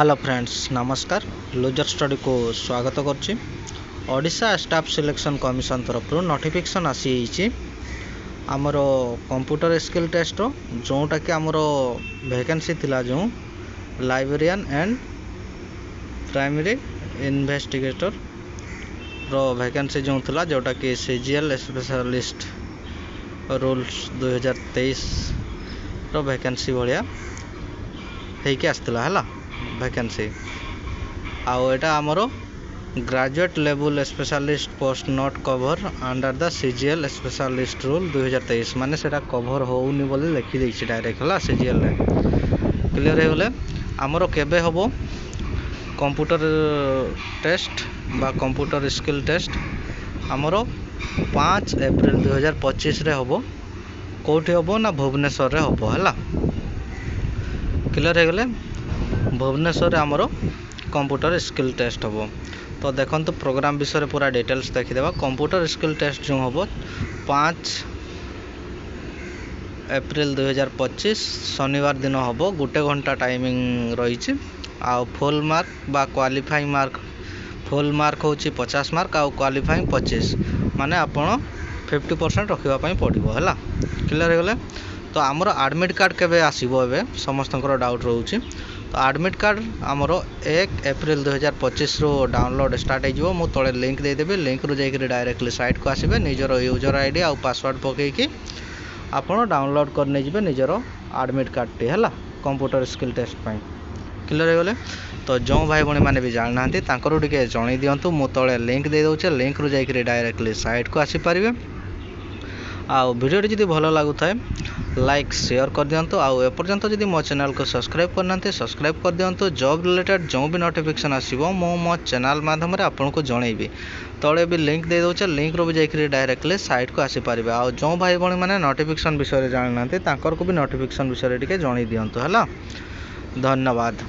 Hello friends नमस्कार loser study को स्वागत करछि। ओडिशा स्टाफ सिलेक्शन कमिशन तरफ नोटिफिकेशन आसी आमर कंप्यूटर स्किल टेस्ट जोटा कि आमर वैकेंसी थिला जो लाइब्रेरियन एंड प्राइमरी इन्वेस्टिगेटर रो वैकेंसी जो थिला जोटा कि सीजीएल स्पेशलिस्ट रूल्स 2023 रो वैकेंसी भाया होइके आसला है वैकेंसी आउ एटा आमर graduate level specialist post not cover under the CGL specialist rule 2023 माने सेटा कवर होउनी बोली लिखि देछि डायरेक्ट हला सीजीएल रे क्लियर हो गले। आमर केबे हबो कंप्यूटर टेस्ट बा कंप्यूटर स्किल टेस्ट आमर 5 अप्रैल 2025 रे हबो। कोठी हबो ना भुवनेश्वर रे हबो हला क्लियर हो गले। भुवनेश्वर आमर कंप्यूटर स्किल टेस्ट हम तो देखो प्रोग्राम विषय पूरा डिटेल्स देखीदेवा। कंप्यूटर स्किल टेस्ट जो हम 5 अप्रैल 2025 शनिवार दिन हम 1 घंटा टाइमिंग रही। फुल मार्क बा क्वालिफाइंग मार्क फुल मार्क हूँ 50 मार्क आउ क्वालिफाइंग 25 माने आपण 50% रखापी पड़ो है क्लियर हो गले। तो आमर एडमिट कार्ड केबे आसीबो एबे समस्त डाउट रोचे। तो एडमिट कार्ड आमर 1 अप्रैल 2025 रो डाउनलोड स्टार्ट हो मु तले लिंक देदेबी। लिंक रू जाइए डायरेक्टली साइट को आसबे निजर यूजर आईडी आउ पासवर्ड पकईकि आपड़ डाउनलोड कर नहीं जिबे निजर एडमिट कार्ड टी है कंप्यूटर स्किल टेस्ट पाई क्लियर हो गले। तो जो भाई भाई मैंने भी जाना टे जन दिंतु मु तले लिंक दे दौचे लिंक रू जाइए डायरेक्टली साइट को आसीपारे। आउ वीडियो जब भल लगुए लाइक शेयर कर दिंतु। आउ एपर्यंत जब मो चैनल को सब्सक्राइब करना सब्सक्राइब कर दिंतु। जॉब रिलेटेड जो भी नोटिफिकेशन आसो मो चैनल माध्यम आपको जनइबी। तले भी लिंक दे दौचे लिंक रू भी जाइए डायरेक्टली साइट को आसीपारे। आउ जो भाई भाई मैंने नोटिफिकेशन विषय जाना को भी नोटिफिकेशन विषय टे जन दिंतु है। धन्यवाद।